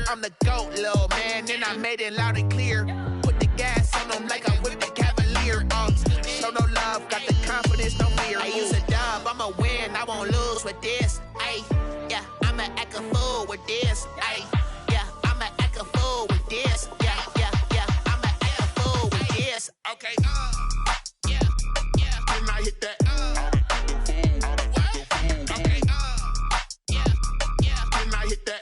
I'm the GOAT, little man, and I made it loud and clear. Put the gas on them like I whipped the Cavalier. Show no love, got the confidence, no fear. I use a dub, I'ma win, I won't lose with this. Ay, yeah, I'ma act a fool with this. Ay, yeah, I'ma act a fool with this. Yeah, yeah, yeah, I'ma act a fool with this. Okay, yeah, yeah, then I hit that. Okay, yeah, yeah, then I hit that.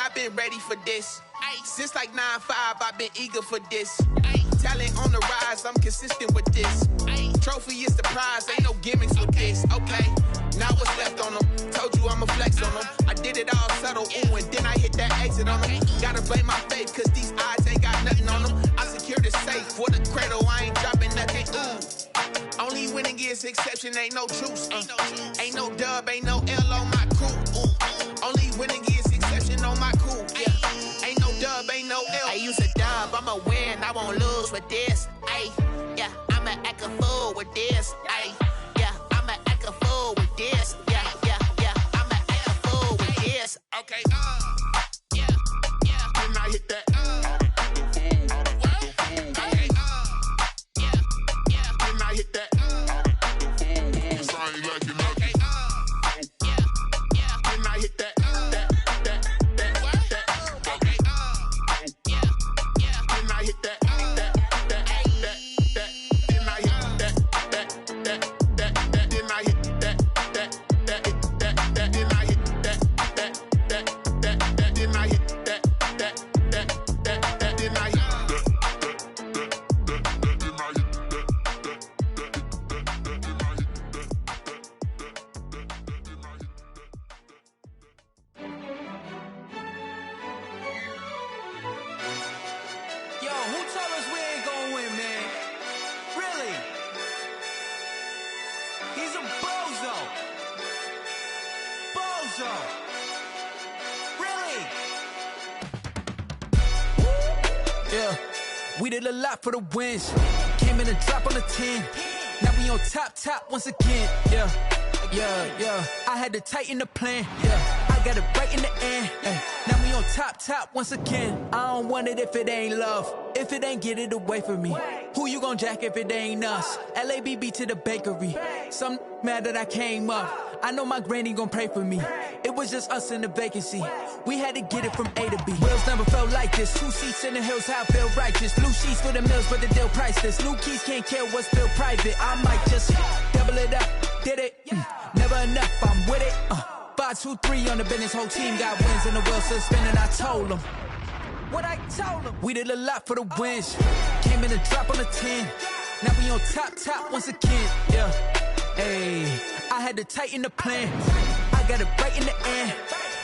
I've been ready for this. Since like 9-5, I've been eager for this. Talent on the rise, I'm consistent with this. Trophy is the prize, ain't no gimmicks with this. Okay, now what's left on them? Told you I'ma flex on them. I did it all subtle, ooh, and then I hit that exit on them. Gotta blame my faith, cause these eyes ain't got nothing on them. I secured the safe for the cradle, I ain't dropping nothing, ooh. Only winning is exception, ain't no truce. Ain't no dub, ain't no L on my crew. Only winning is exception on my crew. Yeah, ain't no dub, ain't no L. I use a dub, I'ma win, I won't lose with this. Ay, yeah, I'ma act a fool with this. Ay, yeah, I'ma act a fool with this. Yeah, yeah, yeah, I'ma act a fool with this. Okay, yeah, yeah, then I hit that. Okay, yeah, yeah, then I hit that. We did a lot for the wins. Came in and dropped on the 10. Now we on top once again. Yeah, yeah, yeah. I had to tighten the plan. Yeah, I got it right in the end. Now we on top once again. I don't want it if it ain't love. If it ain't, get it away from me. Who you gon' jack if it ain't us? LABB to the bakery. Some mad that I came up. I know my granny gon' pray for me. It was just us in the vacancy. We had to get it from A to B. Wheels never felt like this. 2 seats in the hills, how I feel righteous. Blue sheets for the mills, but the deal priceless. New keys can't kill what's still private. I might just double it up. Did it? Never enough, I'm with it. 5, 2, 3 on the business. Whole team got wins and the wheels still spinning. I told them what I told them. We did a lot for the wins. Came in and drop on the 10. Now we on top once again. Yeah. Hey, I had to tighten the plan. I got it right in the end.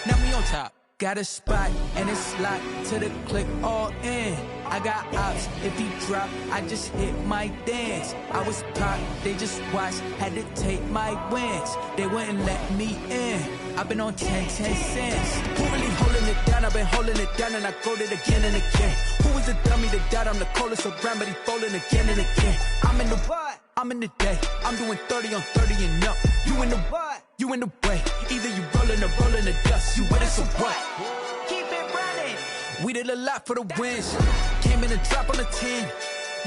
Now we on top. Got a spot and it's locked to the click all in. I got ops, if he drop, I just hit my dance. I was popped, they just watched, had to take my wins. They wouldn't let me in. I've been on 10 cents. Who really holding it down? I've been holding it down and I go it again and again. Who is the dummy that died? I'm the coldest around, but he falling again and again. I'm in the what? I'm in the day. I'm doing 30 on 30 and up. You in the what? You in the way. Either you rolling or rolling the dust. You with us or what? Keep it running. We did a lot for the wins. Came in and drop on the 10.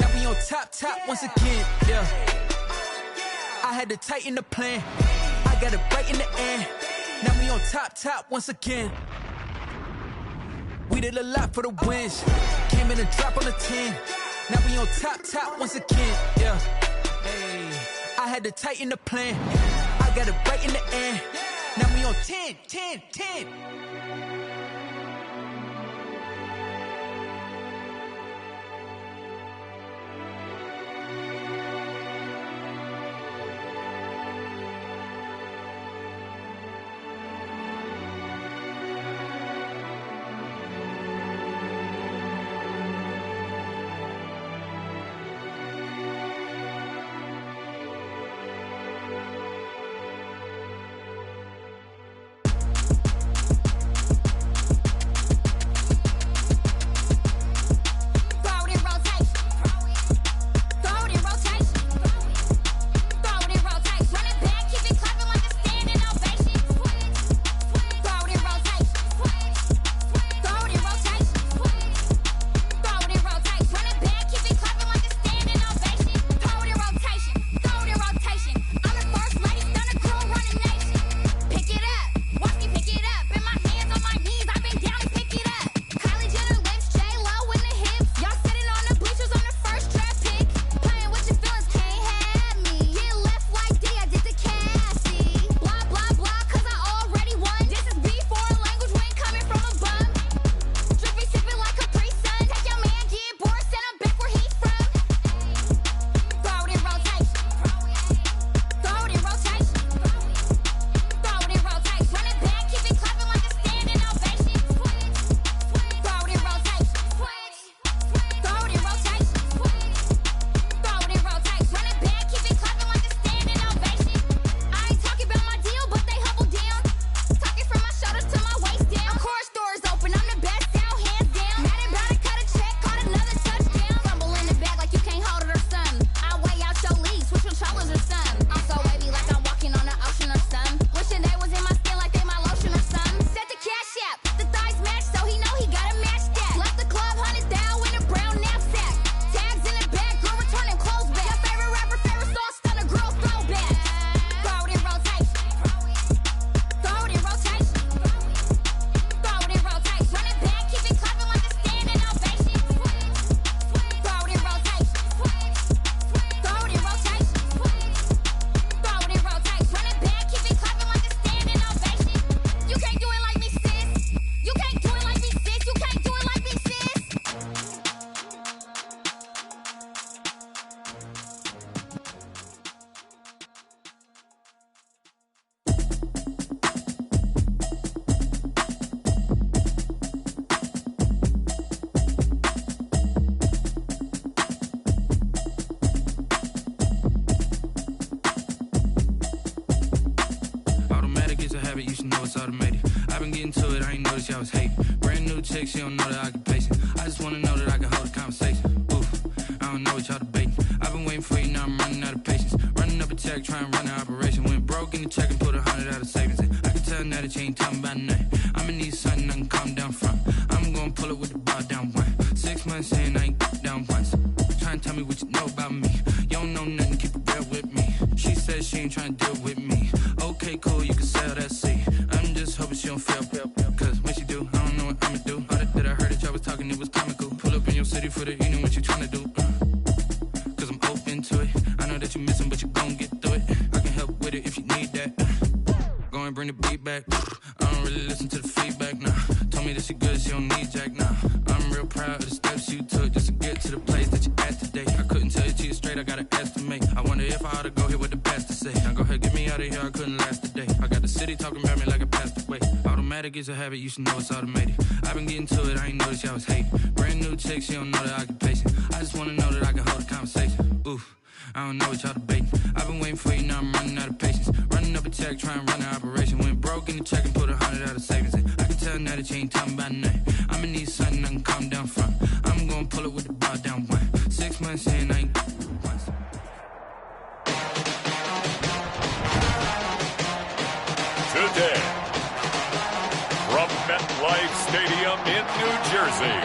Now we on top once again. Yeah. I had to tighten the plan. I got it right in the end. Now we on top once again. We did a lot for the wins. Came in and drop on the 10. Now we on top once again. Yeah. Hey, I had to tighten the plan. I got it right in the end. Now we on 10. habit, you should know it's automated. I've been getting to it, I ain't noticed y'all was hating. Brand new chick, she don't know that I can pace it. I just wanna know that I can hold a conversation. Oof, I don't know what y'all debating. I've been waiting for you, now I'm running out of patience. Running up a check, trying to run an operation. Went broke in the check and put 100 out of savings in. I can tell now that you ain't talking about nothing. I'ma need something I can calm down from. I'm gonna pull it with the bar down one. 6 months in, I ain't down once. Trying to tell me what you know about me. You don't know nothing, keep it real with me. She says she ain't trying to deal with me. Okay, cool, you can sell that seat. I'm just hoping she don't fail. Cause when she do, I don't know what I'ma do. All that I heard that y'all was talking, it was comical. Pull up in your city for the evening, what you trying to do? Cause I'm open to it. I know that you missing, but you gon' get through it. I can help with it if you need that. Go and bring the beat back. I don't really listen to the feedback, nah. Told me that she good, she don't need jack, nah. I'm real proud of the steps you took just to get to the place that you at today. I couldn't tell you to you straight, I gotta estimate. I wonder if I ought to go here with the best to say. Now go ahead, get me out of here, I couldn't last a day. I got the city talking about me like I passed away. Automatic is a habit, you should know it's automated. I've been getting to it, I ain't noticed y'all was hating. Brand new chick, she don't know that I can pace it. I just wanna know that I can hold a conversation. Oof, I don't know what y'all debating. I've been waiting for you, now I'm running out of patience. Running up a check, trying to run an operation. Went broke in the check and put 100 out of savings in. I can tell now that you ain't talking about nothing. I'ma need something I can calm down from. I'm gonna pull it with the bar down one. 6 months in, I ain't once. Today, from MetLife Stadium in New Jersey,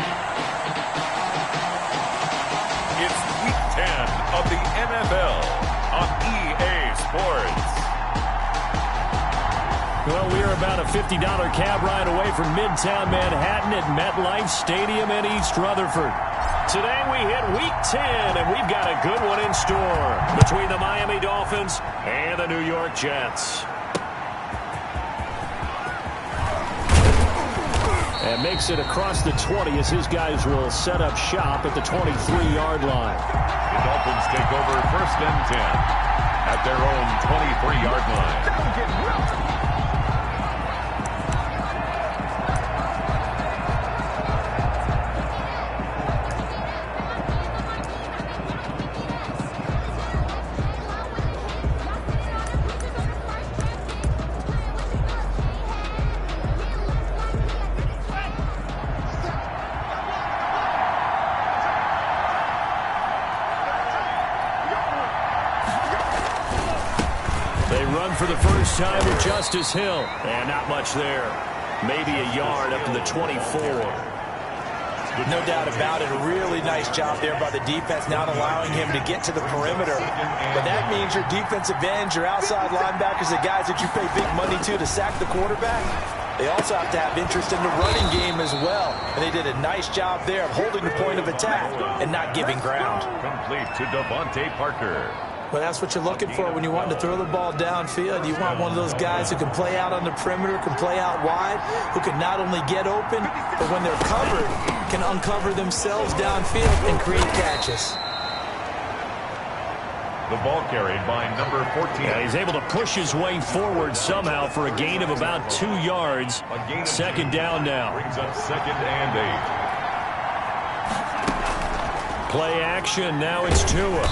it's Week 10 of the NFL on EA Sports. Well, we are about a $50 cab ride away from Midtown Manhattan at MetLife Stadium in East Rutherford. Today we hit Week 10, and we've got a good one in store between the Miami Dolphins and the New York Jets. And makes it across the 20 as his guys will set up shop at the 23-yard line. The Dolphins take over 1st and 10 at their own 23-yard line. For the first time with Justice Hill. And not much there. Maybe a yard up to the 24. No doubt about it. A really nice job there by the defense, not allowing him to get to the perimeter. But that means your defensive ends, your outside linebackers, the guys that you pay big money to sack the quarterback, they also have to have interest in the running game as well. And they did a nice job there of holding the point of attack and not giving ground. Complete to Devontae Parker. Well, that's what you're looking for when you want to throw the ball downfield. You want one of those guys who can play out on the perimeter, can play out wide, who can not only get open, but when they're covered, can uncover themselves downfield and create catches. The ball carried by number 14. Yeah, he's able to push his way forward somehow for a gain of about 2 yards. Second down now. Brings up 2nd and 8. Play action. Now it's Tua.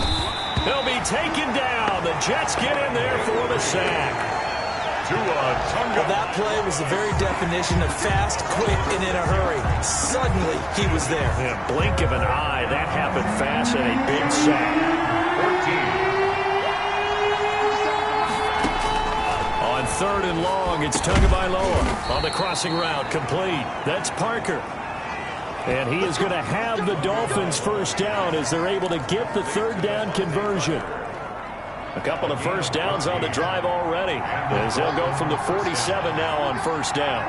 He'll be taken down. The Jets get in there for the sack. Well, that play was the very definition of fast, quick, and in a hurry. Suddenly, he was there. In a blink of an eye, that happened fast and a big sack. 14. On 3rd and long, it's Tagovailoa on the crossing route, complete. That's Parker. And he is going to have the Dolphins first down as they're able to get the 3rd down conversion. A couple of first downs on the drive already as they'll go from the 47 now on 1st down.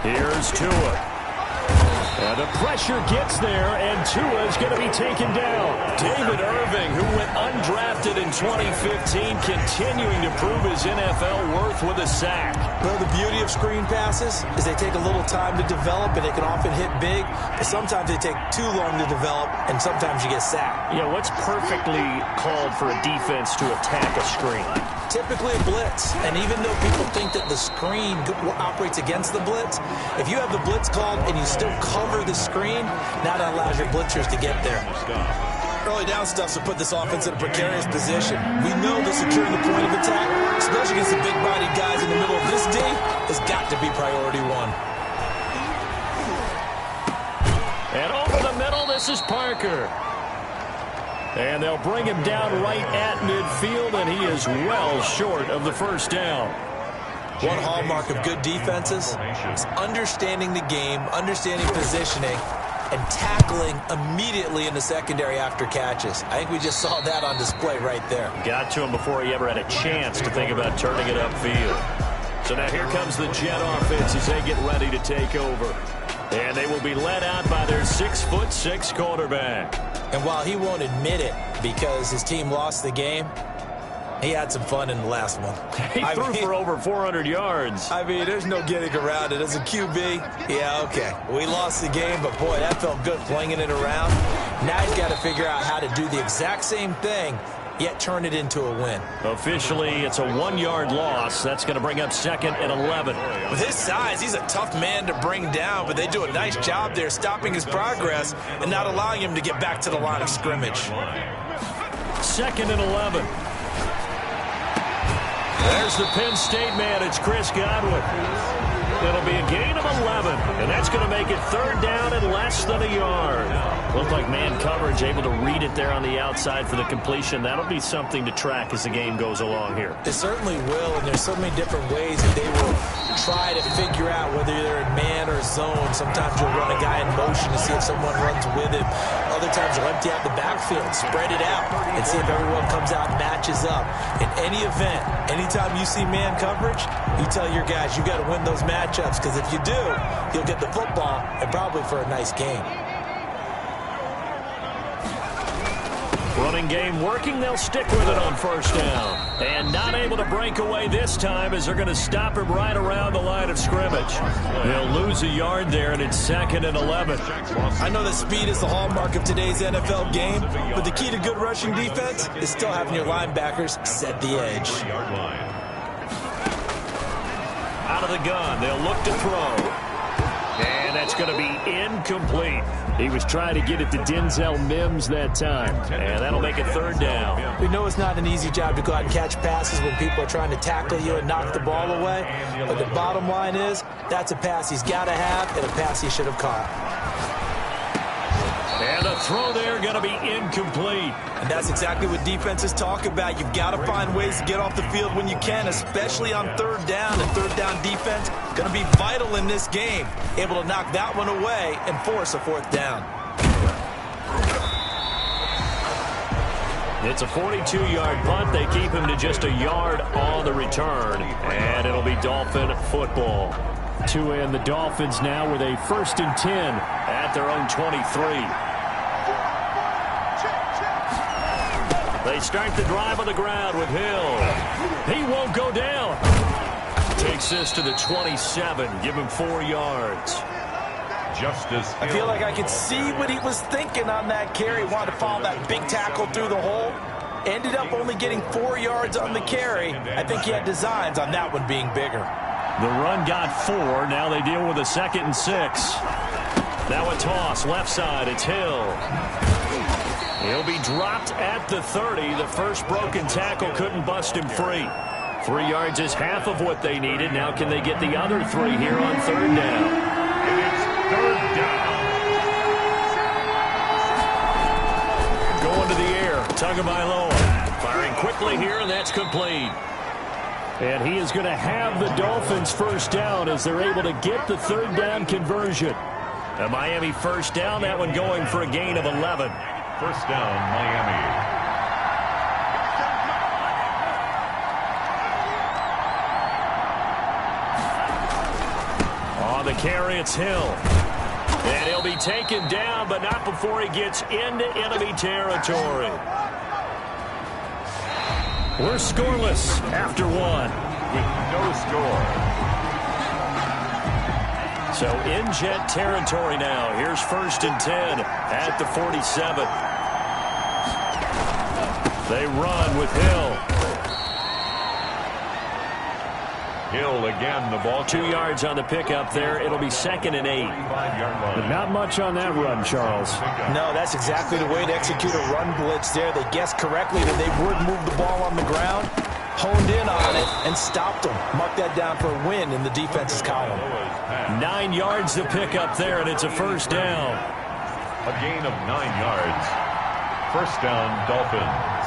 Here's Tua. And the pressure gets there, and Tua is going to be taken down. David Irving, who went undrafted in 2015, continuing to prove his NFL worth with a sack. Well, the beauty of screen passes is they take a little time to develop, and they can often hit big, but sometimes they take too long to develop, and sometimes you get sacked. Yeah, what's perfectly called for a defense to attack a screen? Typically a blitz, and even though people think that the screen operates against the blitz, if you have the blitz called and you still cover the screen, now that allows your blitzers to get there. Early down stuff to put this offense in a precarious position. We know they're securing the point of attack, especially priority one. And over the middle, this is Parker. And they'll bring him down right at midfield, and he is well short of the first down. One hallmark of good defenses is understanding the game, understanding positioning, and tackling immediately in the secondary after catches. I think we just saw that on display right there. Got to him before he ever had a chance to think about turning it upfield. So now here comes the Jet offense as they get ready to take over. And they will be led out by their 6'6" quarterback. And while he won't admit it because his team lost the game, he had some fun in the last one. He threw for over 400 yards. I mean, there's no getting around it. As a QB, yeah, okay. We lost the game, but boy, that felt good flinging it around. Now he's got to figure out how to do the exact same thing, yet turn it into a win. Officially, it's a 1-yard loss. That's going to bring up 2nd and 11. With his size, he's a tough man to bring down, but they do a nice job there stopping his progress and not allowing him to get back to the line of scrimmage. 2nd and 11. There's the Penn State man. It's Chris Godwin. It'll be a gain of 11, and that's going to make it 3rd down and less than a yard. Looked like man coverage, able to read it there on the outside for the completion. That'll be something to track as the game goes along here. It certainly will, and there's so many different ways that they will try to figure out whether they're in man or zone. Sometimes you'll run a guy in motion to see if someone runs with him. Other times you'll empty out the backfield, spread it out, and see if everyone comes out and matches up. In any event, anytime you see man coverage, you tell your guys you got to win those matchups, because if you do, you'll get the football and probably for a nice game. Running game working. They'll stick with it on 1st down. And not able to break away this time as they're going to stop him right around the line of scrimmage. They'll lose a yard there, and it's 2nd and 11. I know that speed is the hallmark of today's NFL game, but the key to good rushing defense is still having your linebackers set the edge. Out of the gun, they'll look to throw. And that's going to be incomplete. He was trying to get it to Denzel Mims that time. And that'll make it 3rd down. We know it's not an easy job to go out and catch passes when people are trying to tackle you and knock the ball away. But the bottom line is, that's a pass he's got to have and a pass he should have caught. And the throw there going to be incomplete. And that's exactly what defenses talk about. You've got to find ways to get off the field when you can, especially on 3rd down. And 3rd down defense going to be vital in this game. Able to knock that one away and force a 4th down. It's a 42-yard punt. They keep him to just a yard on the return. And it'll be Dolphin football. To end the Dolphins now with a 1st and 10 at their own 23. They start the drive on the ground with Hill. He won't go down. Takes this to the 27. Give him 4 yards. I feel like I could see what he was thinking on that carry. Wanted to follow that big tackle through the hole. Ended up only getting 4 yards on the carry. I think he had designs on that one being bigger. The run got 4. Now they deal with a 2nd and 6. Now a toss. Left side. It's Hill. He'll be dropped at the 30. The first broken tackle couldn't bust him free. 3 yards is half of what they needed. Now can they get the other 3 here on 3rd down? And it's 3rd down. Going to the air. Tagovailoa firing quickly here, and that's complete. And he is going to have the Dolphins 1st down as they're able to get the 3rd down conversion. A Miami 1st down, that one going for a gain of 11. 1st down, Miami. On the carry, it's Hill. And he'll be taken down, but not before he gets into enemy territory. We're scoreless after 1. With no score. So in Jet territory now. Here's 1st and 10 at the 47. They run with Hill. Hill again, the ball. 2 yards on the pickup there. It'll be 2nd and 8. But not much on that run, Charles. No, that's exactly the way to execute a run blitz there. They guessed correctly that they would move the ball on the ground. honed in on it and stopped them. Mark that down for a win in the defense's column. 9 yards to pick up there, and it's a first down. A gain of 9 yards. First down, Dolphins.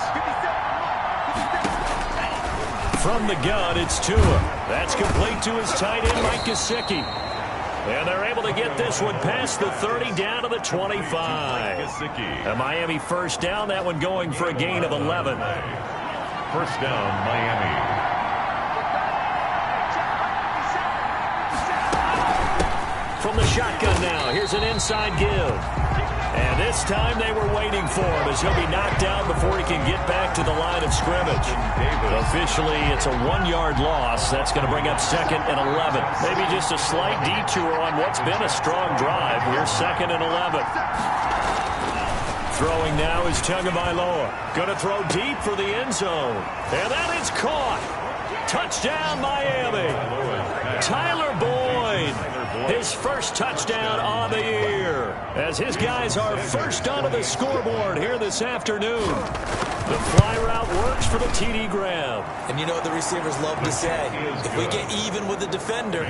From the gun, it's Tua. That's complete to his tight end, Mike Gesicki. And they're able to get this one past the 30 down to the 25. A Miami first down, that one going for a gain of 11. First down, Miami. From the shotgun now, here's an inside give. And this time they were waiting for him as he'll be knocked down before he can get back to the line of scrimmage. Officially, it's a 1-yard loss. That's going to bring up 2nd and 11. Maybe just a slight detour on what's been a strong drive. We're 2nd and 11. Throwing now is Tagovailoa. Going to throw deep for the end zone. And that is caught. Touchdown, Miami. Tyler Boyd. His first touchdown on the year as his guys are first onto the scoreboard here this afternoon. The fly route works for the TD grab. And you know what the receivers love to say? If we get even with the defender,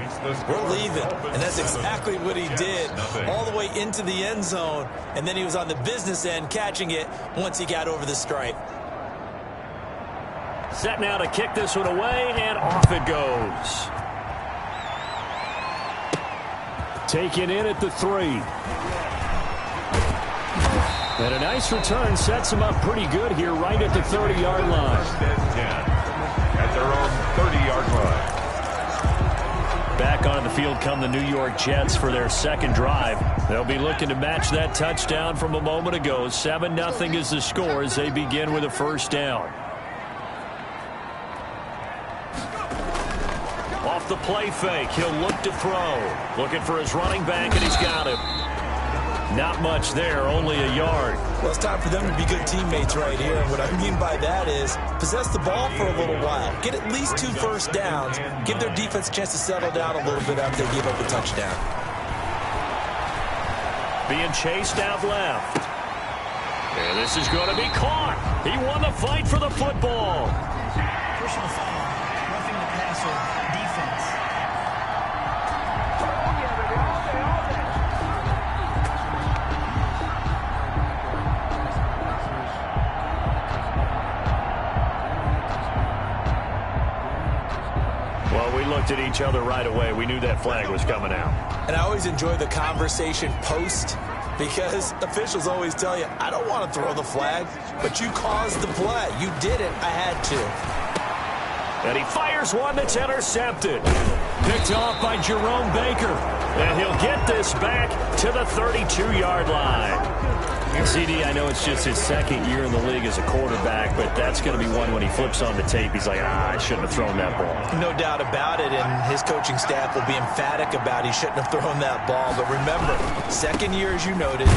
we're leaving. And that's exactly what he did all the way into the end zone. And then he was on the business end catching it once he got over the stripe. Set now to kick this one away, and off it goes. Taken in at the 3. And a nice return sets him up pretty good here right at the 30-yard line. At their own 30-yard line. Back onto the field come the New York Jets for their second drive. They'll be looking to match that touchdown from a moment ago. 7-0 is the score as they begin with a first down. Off the play fake, he'll look to throw. Looking for his running back, and he's got him. Not much there, only a yard. Well, it's time for them to be good teammates right here. And what I mean by that is possess the ball for a little while. Get at least 2 first downs. Give their defense a chance to settle down a little bit after they give up a touchdown. Being chased out left. And this is going to be caught. He won the fight for the football. Personal foul, roughing the passer, defense. Well, we looked at each other right away. We knew that flag was coming out. And I always enjoy the conversation post because officials always tell you, I don't want to throw the flag, but you caused the play. You did it. I had to. And he fires one that's intercepted. Picked off by Jerome Baker. And he'll get this back to the 32-yard line. CD, I know it's just his second year in the league as a quarterback, but that's going to be one when he flips on the tape. He's like, I shouldn't have thrown that ball. No doubt about it, and his coaching staff will be emphatic about he shouldn't have thrown that ball. But remember, second year, as you noted,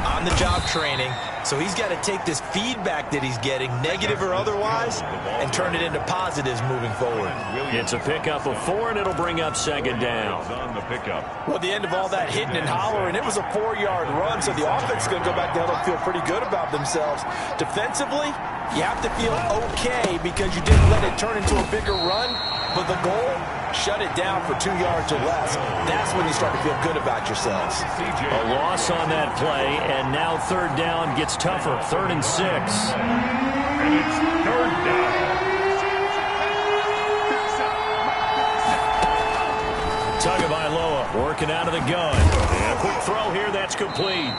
on-the-job training. So he's got to take this feedback that he's getting, negative or otherwise, and turn it into positives moving forward. It's a pickup of 4, and it'll bring up second down. Well, at the end of all that hitting and hollering, it was a 4-yard run, so the offense is going to go back down and feel pretty good about themselves. Defensively, you have to feel okay because you didn't let it turn into a bigger run, but the goal, shut it down for 2 yards or less. That's when you start to feel good about yourselves. A loss on that play, and now third down gets tougher. 3rd and 6. And it's 3rd down. Tagovailoa working out of the gun. And a quick throw here, that's complete.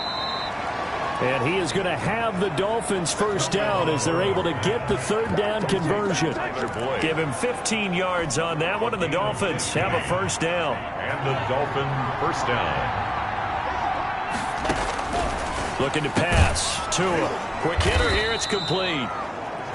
And he is going to have the Dolphins first down as they're able to get the 3rd down conversion. Give him 15 yards on that one, and the Dolphins have a first down. And the Dolphin first down. Looking to pass. Tua. Quick hitter here, it's complete.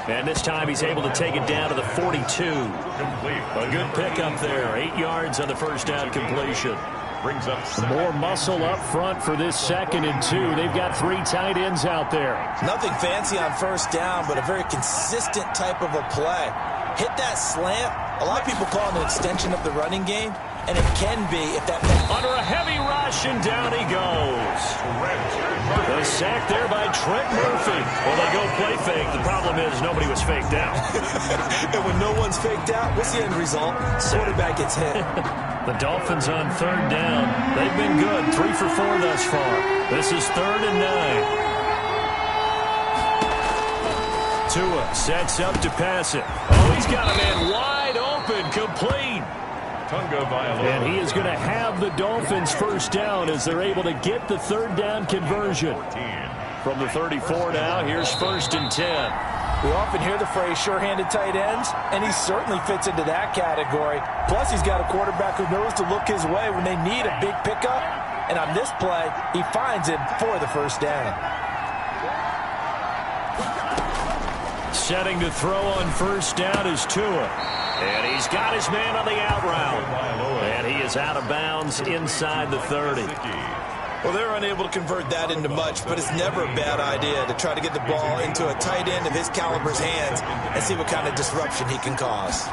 And this time he's able to take it down to the 42. Complete. A good pickup there. 8 yards on the first down completion. Brings up more muscle up front for this 2nd and 2. They've got 3 tight ends out there. Nothing fancy on first down, but a very consistent type of a play. Hit that slant, A lot of people call it an extension of the running game, and it can be if that... Under a heavy rush, and down he goes. The sack there by Trent Murphy. Well, they go play fake. The problem is nobody was faked out. And when no one's faked out, what's the end result? Quarterback gets hit. The Dolphins on third down. They've been good. 3 for 4 thus far. This is 3rd and 9. Tua sets up to pass it. Oh, he's got a man wide open, complete. And he is going to have the Dolphins first down as they're able to get the 3rd down conversion. From the 34 now, here's 1st and 10. We often hear the phrase sure-handed tight ends, and he certainly fits into that category. Plus, he's got a quarterback who knows to look his way when they need a big pickup. And on this play, he finds it for the first down. Setting to throw on first down is Tua. And he's got his man on the out route. And he is out of bounds inside the 30. Well, they're unable to convert that into much, but it's never a bad idea to try to get the ball into a tight end of his caliber's hands and see what kind of disruption he can cause.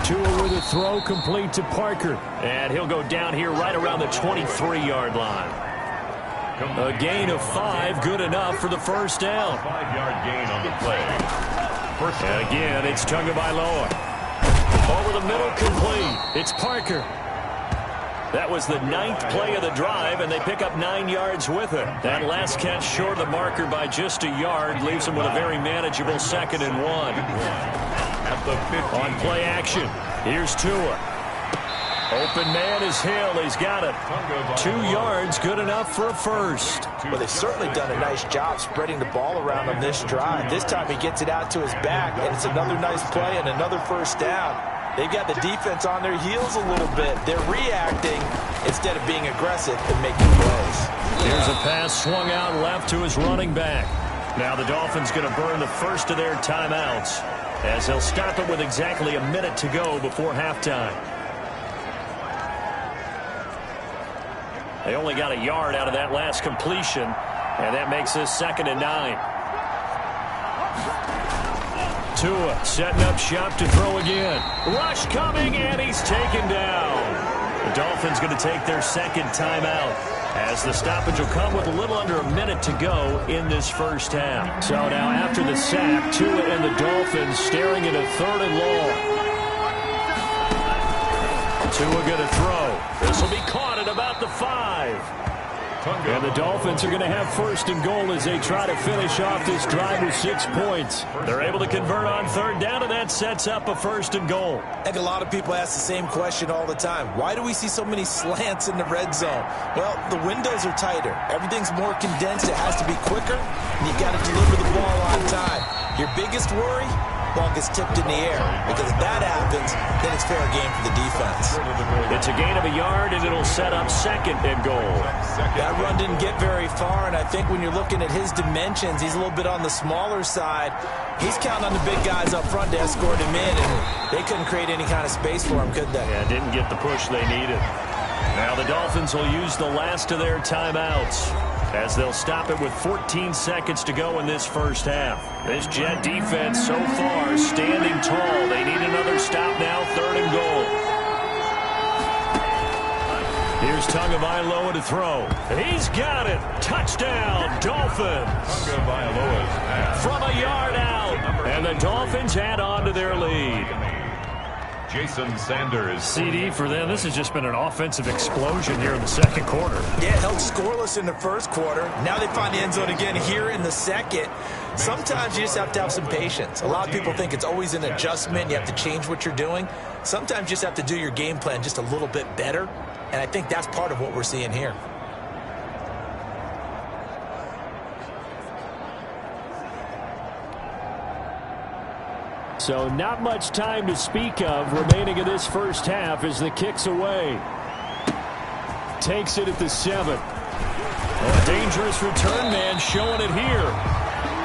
Tua with a throw complete to Parker. And he'll go down here right around the 23-yard line. A gain of 5, good enough for the first down. 5-yard gain on the play. And again, it's Tagovailoa. Over the middle, complete. It's Parker. That was the 9th play of the drive, and they pick up 9 yards with it. That last catch short of the marker by just a yard leaves them with a very manageable 2nd and 1. At the 50. On play action, here's Tua. Open man is Hill. He's got it. 2 yards, good enough for a first. Well, they've certainly done a nice job spreading the ball around on this drive. This time he gets it out to his back, and it's another nice play and another first down. They've got the defense on their heels a little bit. They're reacting instead of being aggressive and making plays. Here's a pass swung out left to his running back. Now the Dolphins going to burn the first of their timeouts as they'll stop it with exactly a minute to go before halftime. They only got a yard out of that last completion, and that makes this 2nd and 9. Tua setting up shop to throw again. Rush coming, and he's taken down. The Dolphins going to take their 2nd timeout as the stoppage will come with a little under a minute to go in this first half. So now after the sack, Tua and the Dolphins staring at a 3rd and long. Tua going to throw. This will be caught at about the 5. And the Dolphins are going to have 1st and goal as they try to finish off this drive with 6 points. They're able to convert on 3rd down, and that sets up a 1st and goal. I think a lot of people ask the same question all the time. Why do we see so many slants in the red zone? Well, the windows are tighter. Everything's more condensed. It has to be quicker, and you've got to deliver the ball on time. Your biggest worry? Ball gets tipped in the air, because if that happens, then it's fair game for the defense. It's a gain of a yard, and it'll set up 2nd and goal. That run didn't get very far, and I think when you're looking at his dimensions, he's a little bit on the smaller side. He's counting on the big guys up front to escort him in, and they couldn't create any kind of space for him, could they? Yeah, didn't get the push they needed. Now the Dolphins will use the last of their timeouts as they'll stop it with 14 seconds to go in this first half. This Jet defense so far standing tall. They need another stop now, 3rd and goal. Here's Tagovailoa to throw. He's got it. Touchdown, Dolphins. From a yard out. And the Dolphins add on to their lead. Jason Sanders. CD for them. This has just been an offensive explosion here in the 2nd quarter. Yeah, held scoreless in the 1st quarter. Now they find the end zone again here in the 2nd. Sometimes you just have to have some patience. A lot of people think it's always an adjustment. You have to change what you're doing. Sometimes you just have to do your game plan just a little bit better. And I think that's part of what we're seeing here. So not much time to speak of remaining in this first half as the kick's away. Takes it at the 7. A dangerous return man showing it here.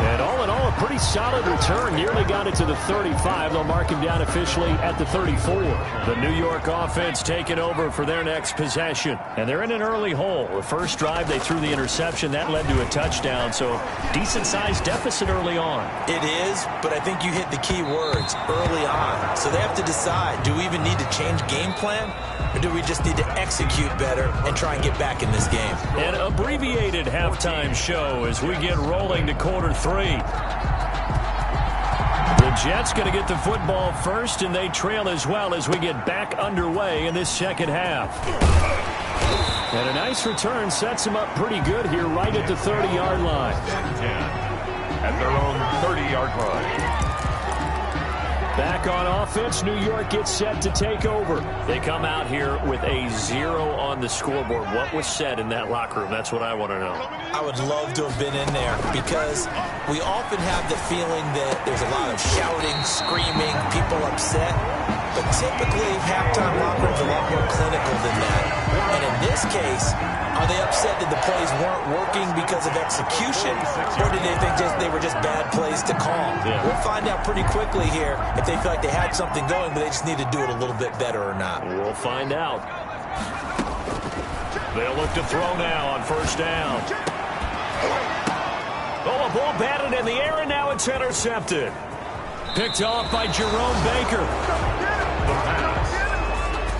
And all in all, a pretty solid return. Nearly got it to the 35. They'll mark him down officially at the 34. The New York offense taking over for their next possession. And they're in an early hole. The first drive, they threw the interception. That led to a touchdown. So decent-sized deficit early on. It is, but I think you hit the key words, early on. So they have to decide, do we even need to change game plan? Or do we just need to execute better and try and get back in this game? An abbreviated halftime show as we get rolling to quarter 3. The Jets going to get the football first, and they trail as well as we get back underway in this second half. And a nice return sets them up pretty good here right at the 30-yard line. At their own 30-yard line. Back on offense, New York gets set to take over. They come out here with a 0 on the scoreboard. What was said in that locker room? That's what I want to know. I would love to have been in there because we often have the feeling that there's a lot of shouting, screaming, people upset. But typically, halftime locker rooms are a lot more clinical than that. And in this case, are they upset that the plays weren't working because of execution, or did they think they were just bad plays to call? Yeah. We'll find out pretty quickly here if they feel like they had something going, but they just need to do it a little bit better or not. We'll find out. They'll look to throw now on first down. Oh, a ball batted in the air, and now it's intercepted. Picked off by Jerome Baker.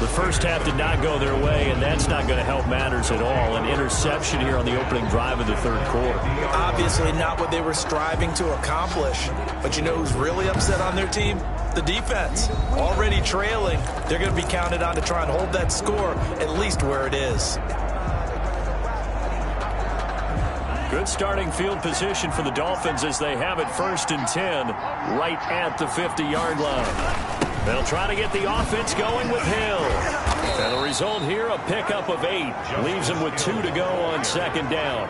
The first half did not go their way, and that's not going to help matters at all. An interception here on the opening drive of the third quarter. Obviously not what they were striving to accomplish. But you know who's really upset on their team? The defense. Already trailing. They're going to be counted on to try and hold that score at least where it is. Good starting field position for the Dolphins as they have it 1st and 10 right at the 50-yard line. They'll try to get the offense going with Hill. And the result here, a pickup of 8. Leaves him with 2 to go on second down.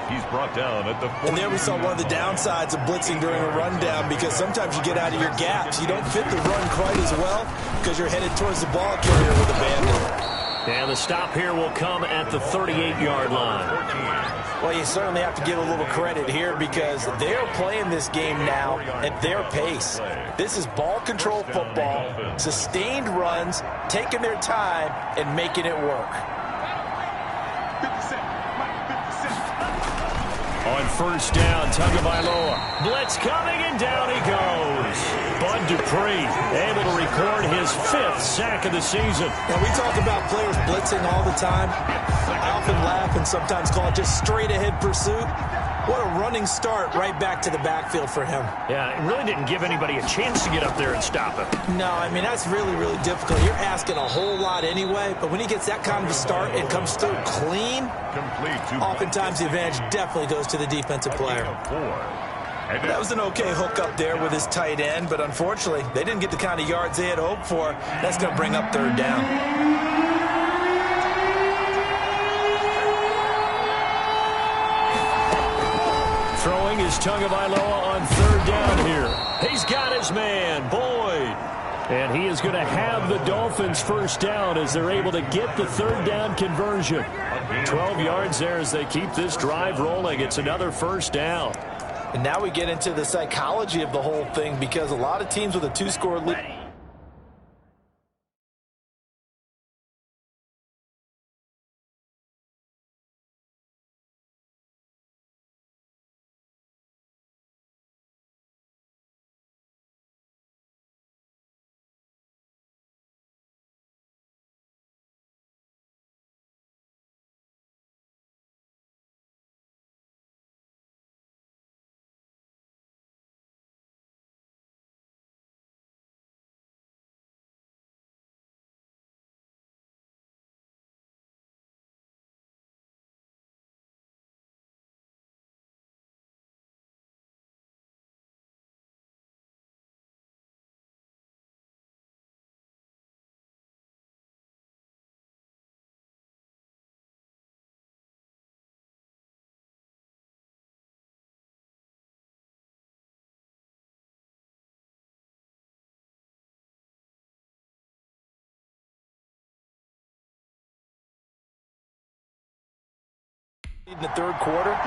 He's brought down at the 40. And there we saw one of the downsides of blitzing during a rundown because sometimes you get out of your gaps. You don't fit the run quite as well because you're headed towards the ball carrier with abandon. And the stop here will come at the 38-yard line. Well, you certainly have to give a little credit here because they're playing this game now at their pace. This is ball control football, sustained runs, taking their time, and making it work. On first down, Tagovailoa. Blitz coming, and down he goes. Bud Dupree able to record his 5th sack of the season. Now, we talk about players blitzing all the time. I often laugh and sometimes call it just straight-ahead pursuit. What a running start right back to the backfield for him. Yeah, it really didn't give anybody a chance to get up there and stop him. No, I mean, that's really, really difficult. You're asking a whole lot anyway, but when he gets that kind of a start and comes through clean, oftentimes the advantage definitely goes to the defensive player. That was an okay hook up there with his tight end, but unfortunately, they didn't get the kind of yards they had hoped for. That's going to bring up third down. Throwing is Tagovailoa on third down here. He's got his man, Boyd. And he is going to have the Dolphins first down as they're able to get the third down conversion. 12 yards there as they keep this drive rolling. It's another first down. And now we get into the psychology of the whole thing because a lot of teams with a 2-score lead. In the third quarter,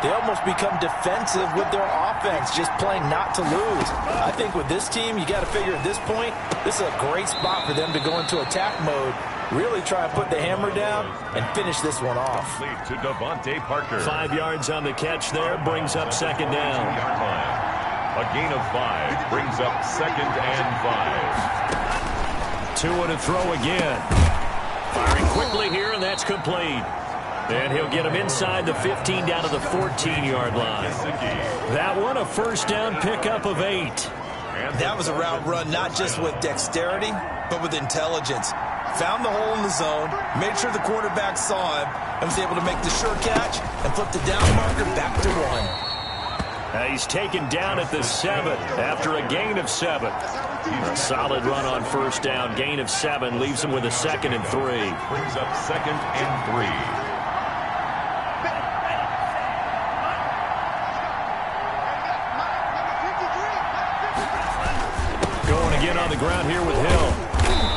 they almost become defensive with their offense, just playing not to lose. I think with this team, you got to figure at this point, this is a great spot for them to go into attack mode, really try and put the hammer down and finish this one off. To Devontae Parker. 5 yards on the catch there, brings up second down. A gain of 5 brings up 2nd and 5. 2 to throw again. Firing quickly here, and that's complete. And he'll get him inside the 15 down to the 14-yard line. That one, a first down pickup of 8. That was a route run not just with dexterity, but with intelligence. Found the hole in the zone, made sure the quarterback saw him, and was able to make the sure catch and flip the down marker back to 1. He's taken down at the 7 after a gain of 7. A solid run on first down. Gain of 7 leaves him with a 2nd and 3. Brings up 2nd and 3. Again on the ground here with Hill.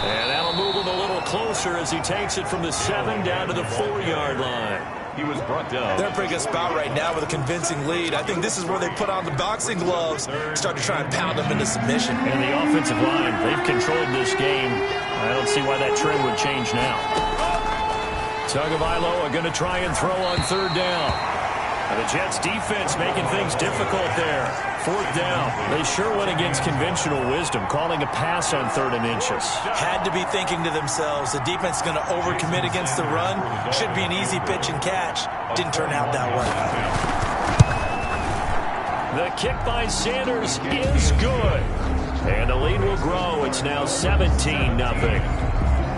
And that'll move him a little closer as he takes it from the 7 down to the 4-yard line. He was brought down. They're in a pretty good spot right now with a convincing lead. I think this is where they put on the boxing gloves, start to try and pound them into submission. And the offensive line, they've controlled this game. I don't see why that trend would change now. Tagovailoa going to try and throw on 3rd down. And the Jets defense making things difficult there. 4th down. They sure went against conventional wisdom, calling a pass on 3rd and inches. Had to be thinking to themselves, the defense is going to overcommit against the run. Should be an easy pitch and catch. Didn't turn out that way. The kick by Sanders is good. And the lead will grow. It's now 17-0.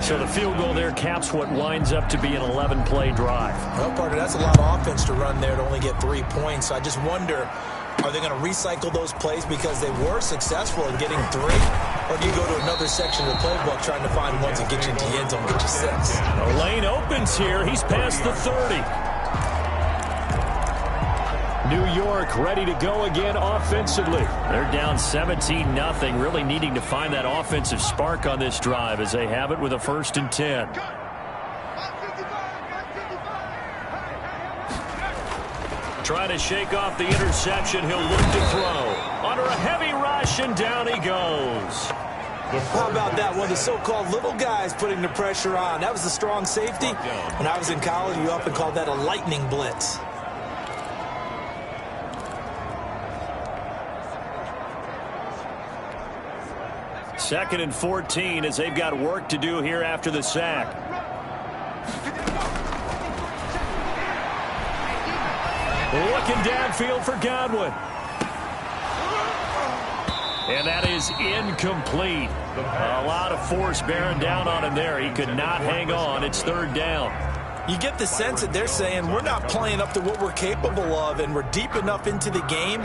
So the field goal there caps what winds up to be an 11-play drive. Well, partner, that's a lot of offense to run there to only get 3 points. So I just wonder, are they going to recycle those plays because they were successful in getting 3? Or do you go to another section of the playbook trying to find ones that get you into the end zone, get you 6? The lane opens here. He's past the 30. New York ready to go again offensively. They're down 17-0, really needing to find that offensive spark on this drive as they have it with a 1st and 10. Trying to shake off the interception. He'll look to throw. Under a heavy rush, and down he goes. How about that one? The so-called little guys putting the pressure on. That was the strong safety. When I was in college, we often called that a lightning blitz. Second and 14 as they've got work to do here after the sack. Looking downfield for Godwin. And that is incomplete. A lot of force bearing down on him there. He could not hang on. It's 3rd down. You get the sense that they're saying we're not playing up to what we're capable of, and we're deep enough into the game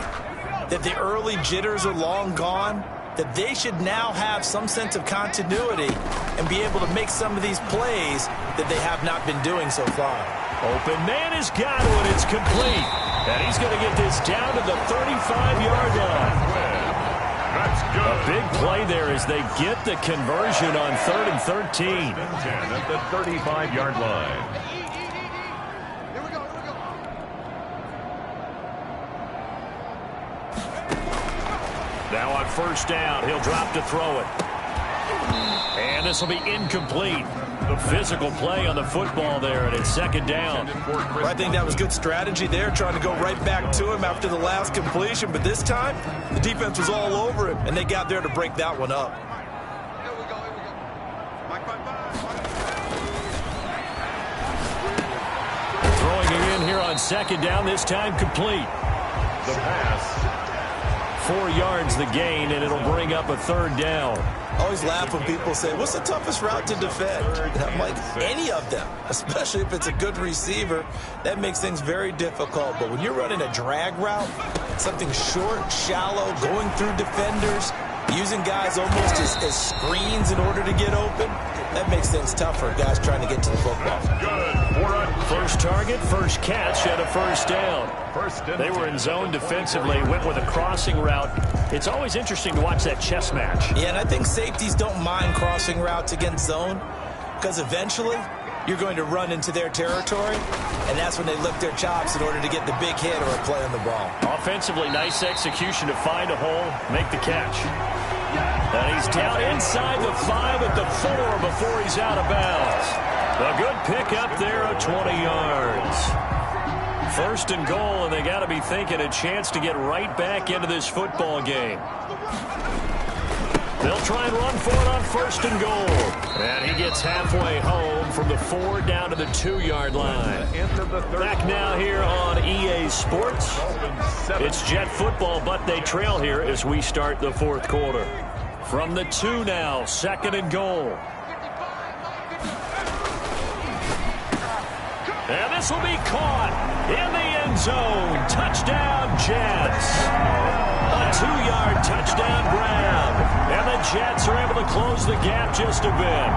that the early jitters are long gone, that they should now have some sense of continuity and be able to make some of these plays that they have not been doing so far. Open man is Godwin. It's complete. And he's going to get this down to the 35-yard line. That's good. A big play there as they get the conversion on 3rd and 13. 10 at the 35-yard line. Now on 1st down, he'll drop to throw it. And this will be incomplete. The physical play on the football there, and it's 2nd down. Well, I think that was good strategy there, trying to go right back to him after the last completion. But this time, the defense was all over him, and they got there to break that one up. Throwing it in here on 2nd down, this time complete. The pass. 4 yards the gain, and it'll bring up a 3rd down. I always laugh when people say, what's the toughest route to defend? And I'm like, any of them, especially if it's a good receiver. That makes things very difficult. But when you're running a drag route, something short, shallow, going through defenders, using guys almost as screens in order to get open, that makes things tougher, guys trying to get to the football. First target, first catch, and a 1st down. They were in zone defensively, went with a crossing route. It's always interesting to watch that chess match. Yeah, and I think safeties don't mind crossing routes against zone because eventually you're going to run into their territory, and that's when they lick their chops in order to get the big hit or a play on the ball. Offensively, nice execution to find a hole, make the catch. And he's down inside the 5 at the 4 before he's out of bounds. A good pickup there of 20 yards. First and goal, and they got to be thinking a chance to get right back into this football game. They'll try and run for it on first and goal. And he gets halfway home from the 4 down to the 2-yard line. Back now here on EA Sports. It's Jet football, but they trail here as we start the 4th quarter. From the 2 now, second and goal. And this will be caught in the end zone. Touchdown, Jets. A 2-yard touchdown grab. And the Jets are able to close the gap just a bit.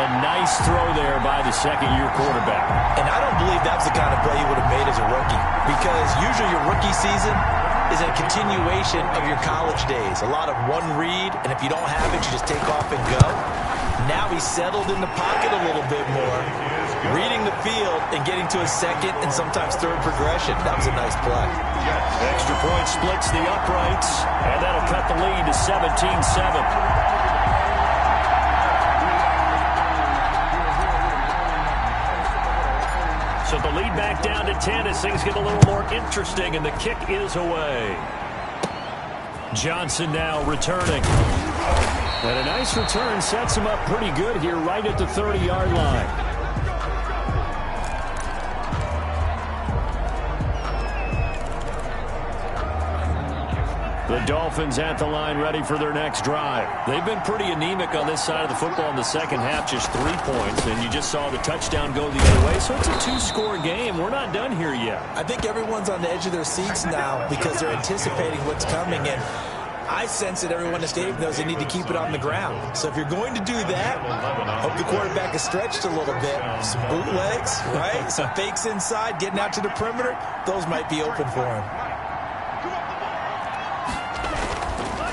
A nice throw there by the second-year quarterback. And I don't believe that's the kind of play he would have made as a rookie. Because usually your rookie season is a continuation of your college days. A lot of one read, and if you don't have it, you just take off and go. Now he's settled in the pocket a little bit more, reading the field and getting to his second and sometimes third progression. That was a nice play. Extra point splits the uprights, and that'll cut the lead to 17-7. So the lead back down to 10 as things get a little more interesting, and the kick is away. Johnson now returning. And a nice return sets him up pretty good here right at the 30-yard line. The Dolphins at the line ready for their next drive. They've been pretty anemic on this side of the football in the second half, just 3 points, and you just saw the touchdown go the other way, so it's a 2-score game. We're not done here yet. I think everyone's on the edge of their seats now because they're anticipating what's coming, and I sense that everyone in the stadium knows they need to keep it on the ground. So if you're going to do that, hope the quarterback is stretched a little bit. Some bootlegs, right? Some fakes inside, getting out to the perimeter. Those might be open for him.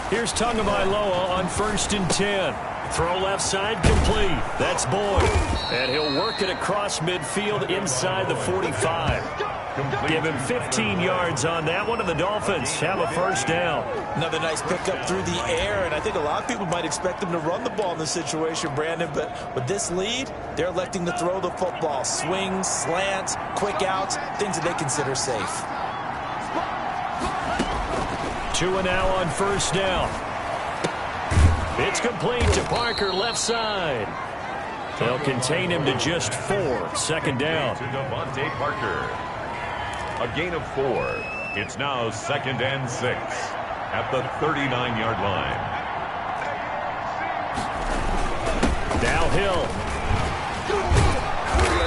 Here's Tagovailoa on first and 10. Throw left side complete. That's Boyd. And he'll work it across midfield inside the 45. Give him 15 yards on that one, and the Dolphins have a first down. Another nice pickup through the air, and I think a lot of people might expect them to run the ball in this situation, Brandon, but with this lead, they're electing to throw the football. Swings, slants, quick outs, things that they consider safe. 2 and now on first down. It's complete to Parker, left side. They'll contain him to just 4. Second down. To Devontae Parker. A gain of 4. It's now 2nd and 6 at the 39-yard line. Now Hill.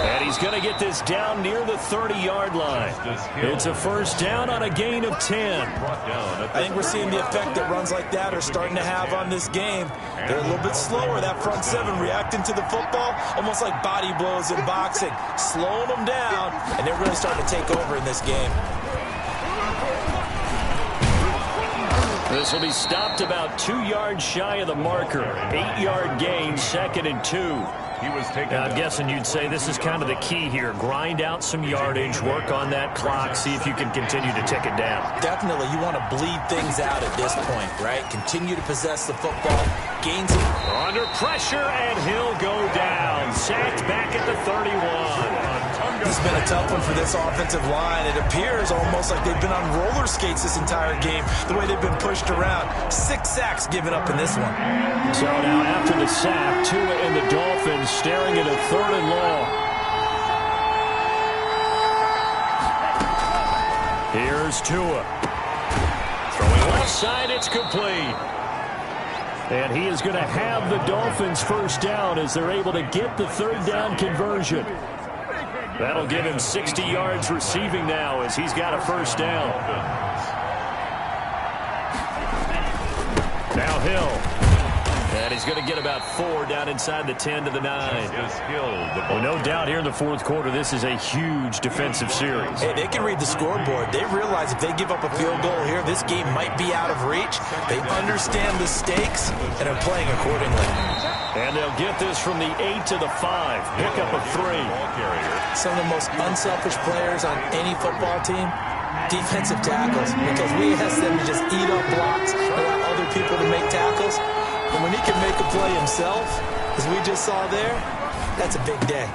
And he's going to get this down near the 30-yard line. It's a first down on a gain of 10. I think we're seeing the effect that runs like that are starting to have on this game. They're a little bit slower, that front 7, reacting to the football, almost like body blows in boxing, slowing them down, and they're really starting to take over in this game. This will be stopped about 2 yards shy of the marker. 8-yard gain, 2nd and 2. I'm guessing you'd say this is kind of the key here. Grind out some yardage, work on that clock, see if you can continue to tick it down. Definitely. You want to bleed things out at this point, right? Continue to possess the football. Gains it. Under pressure, and he'll go down. Sacked back at the 31. This has been a tough one for this offensive line. It appears almost like they've been on roller skates this entire game, the way they've been pushed around. 6 sacks given up in this one. So now after the sack, Tua and the Dolphins staring at a 3rd and long. Here's Tua. Throwing left side, it's complete. And he is going to have the Dolphins first down as they're able to get the 3rd down conversion. That'll give him 60 yards receiving now as he's got a first down. Now Hill. And he's going to get about 4 down inside the 10 to the 9. Well, no doubt here in the fourth quarter, this is a huge defensive series. Hey, they can read the scoreboard. They realize if they give up a field goal here, this game might be out of reach. They understand the stakes and are playing accordingly. And they'll get this from the 8 to the 5. Pick up a 3. Some of the most unselfish players on any football team, defensive tackles, because we ask them to just eat up blocks, allow other people to make tackles. And when he can make a play himself, as we just saw there, that's a big day.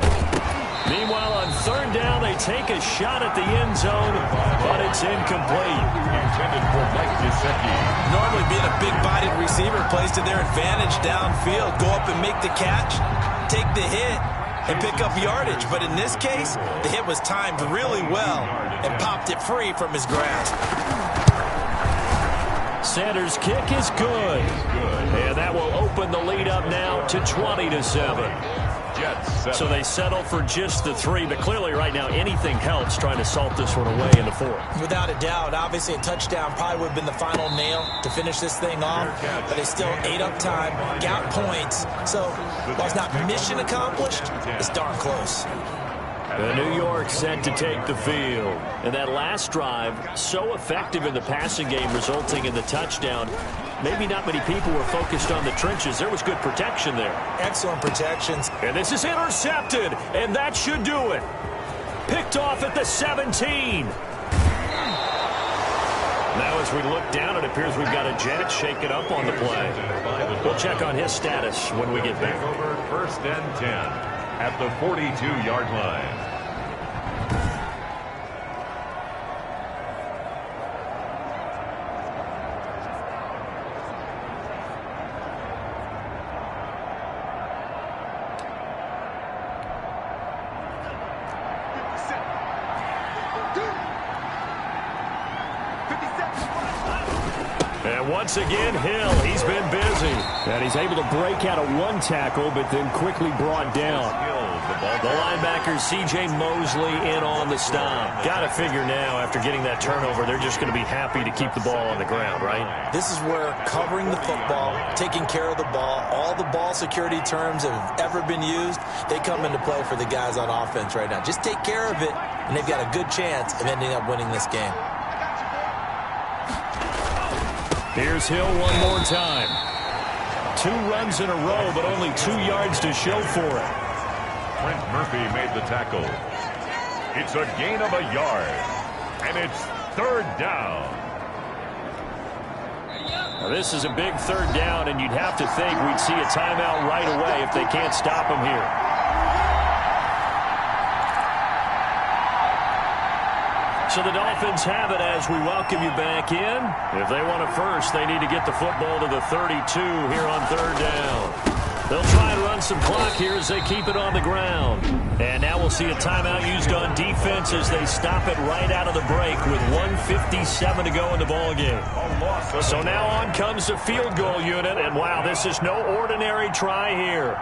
Meanwhile, on third down, they take a shot at the end zone, but it's incomplete. Intended for Mike Gesicki. Normally being a big-bodied receiver plays to their advantage downfield. Go up and make the catch, take the hit, and pick up yardage. But in this case, the hit was timed really well and popped it free from his grasp. Sanders' kick is good. And that will open the lead up now to 20-7. So they settle for just the 3, but clearly right now anything helps trying to salt this one away in the 4th. Without a doubt, obviously a touchdown probably would have been the final nail to finish this thing off, but they still ate up time, got points, so while it's not mission accomplished, it's darn close. The New York set to take the field. And that last drive, so effective in the passing game, resulting in the touchdown. Maybe not many people were focused on the trenches. There was good protection there. Excellent protections. And this is intercepted, and that should do it. Picked off at the 17. Now as we look down, it appears we've got a Jet shaking up on the play. We'll check on his status when we get back. Over 1st and 10 at the 42-yard line. Once again, Hill, he's been busy. And he's able to break out of 1 tackle, but then quickly brought down. The linebacker, C.J. Mosley, in on the stop. Got to figure now, after getting that turnover, they're just going to be happy to keep the ball on the ground, right? This is where covering the football, taking care of the ball, all the ball security terms that have ever been used, they come into play for the guys on offense right now. Just take care of it, and they've got a good chance of ending up winning this game. Here's Hill one more time. 2 runs in a row, but only 2 yards to show for it. Trent Murphy made the tackle. It's a gain of a yard, and it's 3rd down. Now this is a big 3rd down, and you'd have to think we'd see a timeout right away if they can't stop him here. So the Dolphins have it as we welcome you back in. If they want it first, they need to get the football to the 32 here on 3rd down. They'll try and run some clock here as they keep it on the ground. And now we'll see a timeout used on defense as they stop it right out of the break with 1:57 to go in the ballgame. So now on comes the field goal unit, and wow, this is no ordinary try here.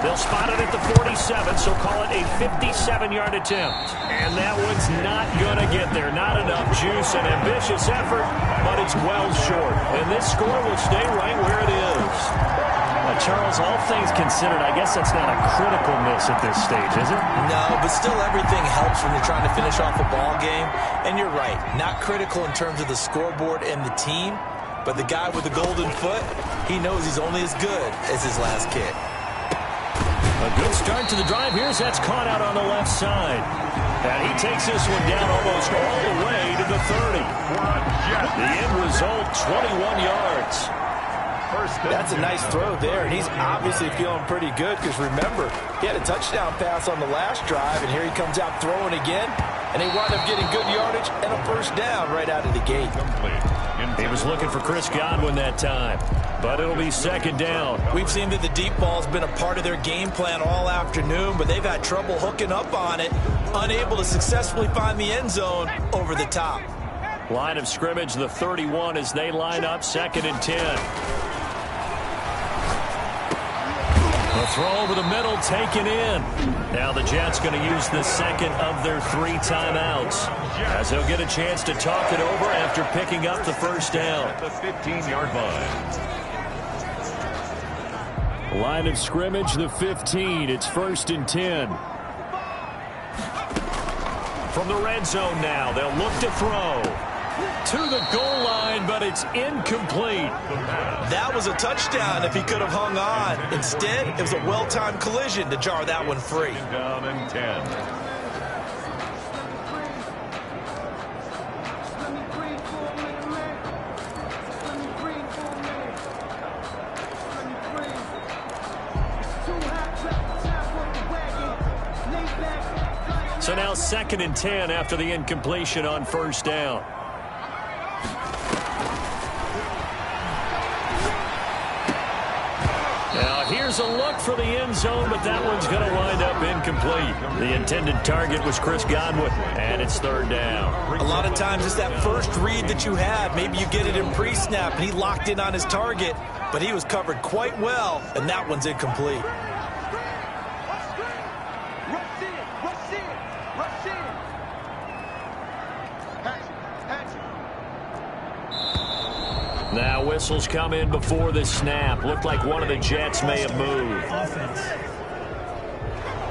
They'll spot it at the 47, so call it a 57-yard attempt. And that one's not going to get there. Not enough juice, an ambitious effort, but it's well short. And this score will stay right where it is. Charles, all things considered, I guess that's not a critical miss at this stage, is it? No, but still everything helps when you're trying to finish off a ball game. And you're right, not critical in terms of the scoreboard and the team, but the guy with the golden foot, he knows he's only as good as his last kick. A good start to the drive. Here's that's caught out on the left side. And he takes this one down almost all the way to the 30. The end result, 21 yards. That's a nice throw there, and he's obviously feeling pretty good because, remember, he had a touchdown pass on the last drive, and here he comes out throwing again, and he wound up getting good yardage and a 1st down right out of the gate. He was looking for Chris Godwin that time, but it'll be 2nd down. We've seen that the deep ball's been a part of their game plan all afternoon, but they've had trouble hooking up on it, unable to successfully find the end zone over the top. Line of scrimmage, the 31 as they line up 2nd and 10. A throw over the middle, taken in. Now the Jets going to use the 2nd of their 3 timeouts, as they'll get a chance to talk it over after picking up the 1st down. At the 15-yard line. Line of scrimmage, the 15. It's 1st and 10. From the red zone now, they'll look to throw. To the goal line, but it's incomplete. That was a touchdown if he could have hung on. Instead, it was a well-timed collision to jar that one free. Down and 10. So now 2nd and 10 after the incompletion on 1st down. Now here's a look for the end zone, but that one's going to wind up incomplete. The intended target was Chris Godwin, and it's 3rd down. A lot of times it's that first read that you have. Maybe you get it in pre-snap, and he locked in on his target, but he was covered quite well, and that one's incomplete. Now whistles come in before the snap. Looked like one of the Jets may have moved.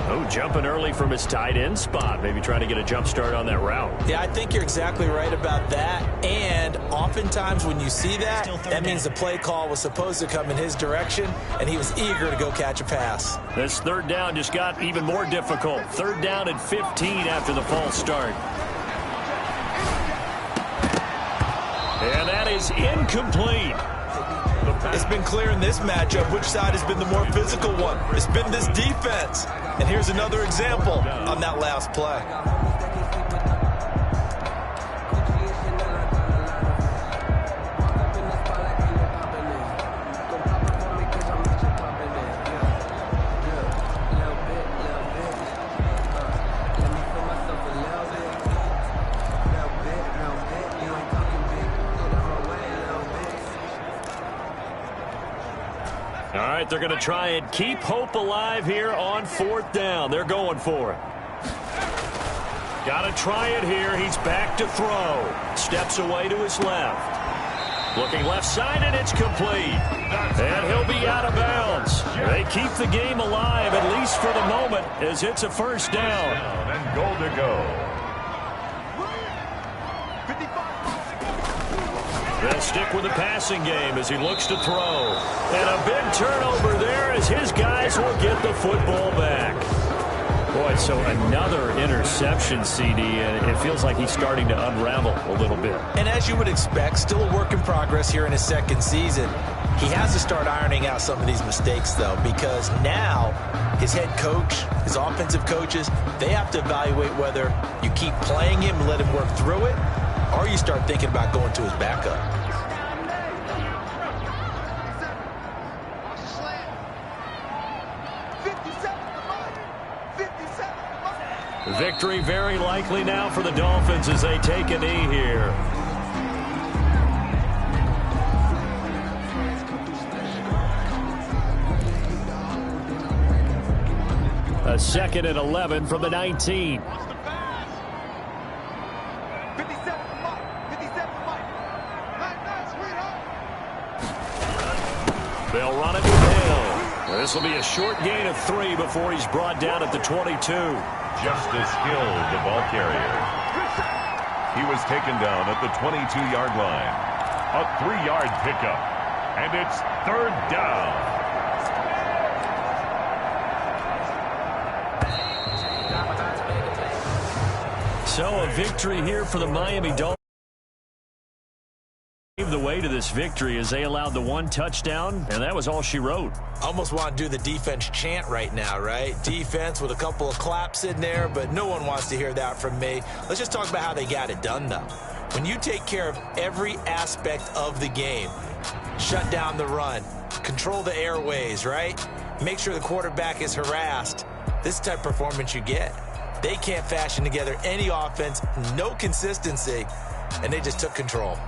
Oh, jumping early from his tight end spot. Maybe trying to get a jump start on that route. Yeah, I think you're exactly right about that. And oftentimes when you see that, that means the play call was supposed to come in his direction, and he was eager to go catch a pass. This 3rd down just got even more difficult. 3rd down and 15 after the false start. And that is incomplete. It's been clear in this matchup which side has been the more physical one. It's been this defense. And here's another example on that last play. All right, they're going to try and keep hope alive here on 4th down. They're going for it. Got to try it here. He's back to throw. Steps away to his left. Looking left side, and it's complete. And he'll be out of bounds. They keep the game alive, at least for the moment, as it's a 1st down. And goal to go. They'll stick with the passing game as he looks to throw. And a big turnover there as his guys will get the football back. Boy, so another interception, CD, and it feels like he's starting to unravel a little bit. And as you would expect, still a work in progress here in his 2nd season. He has to start ironing out some of these mistakes, though, because now his head coach, his offensive coaches, they have to evaluate whether you keep playing him and let him work through it, or you start thinking about going to his backup. Victory very likely now for the Dolphins as they take a knee here. A 2nd and 11 from the 19. They'll run it with Hill. This will be a short gain of 3 before he's brought down at the 22. Justice Hill, the ball carrier. He was taken down at the 22-yard line. A 3-yard pickup. And it's 3rd down. So a victory here for the Miami Dolphins. The way to this victory as they allowed the 1 touchdown, and that was all she wrote. Almost want to do the defense chant right now, right? Defense with a couple of claps in there, but no one wants to hear that from me. Let's just talk about how they got it done, though. When you take care of every aspect of the game, shut down the run, control the airways, right? Make sure the quarterback is harassed. This type of performance you get. They can't fashion together any offense, no consistency, and they just took control.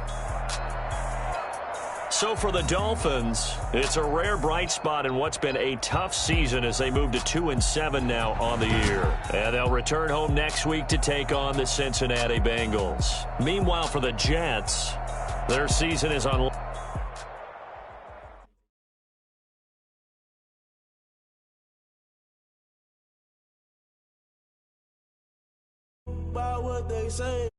So for the Dolphins, it's a rare bright spot in what's been a tough season as they move to 2-7 now on the year. And they'll return home next week to take on the Cincinnati Bengals. Meanwhile, for the Jets, their season is on they say.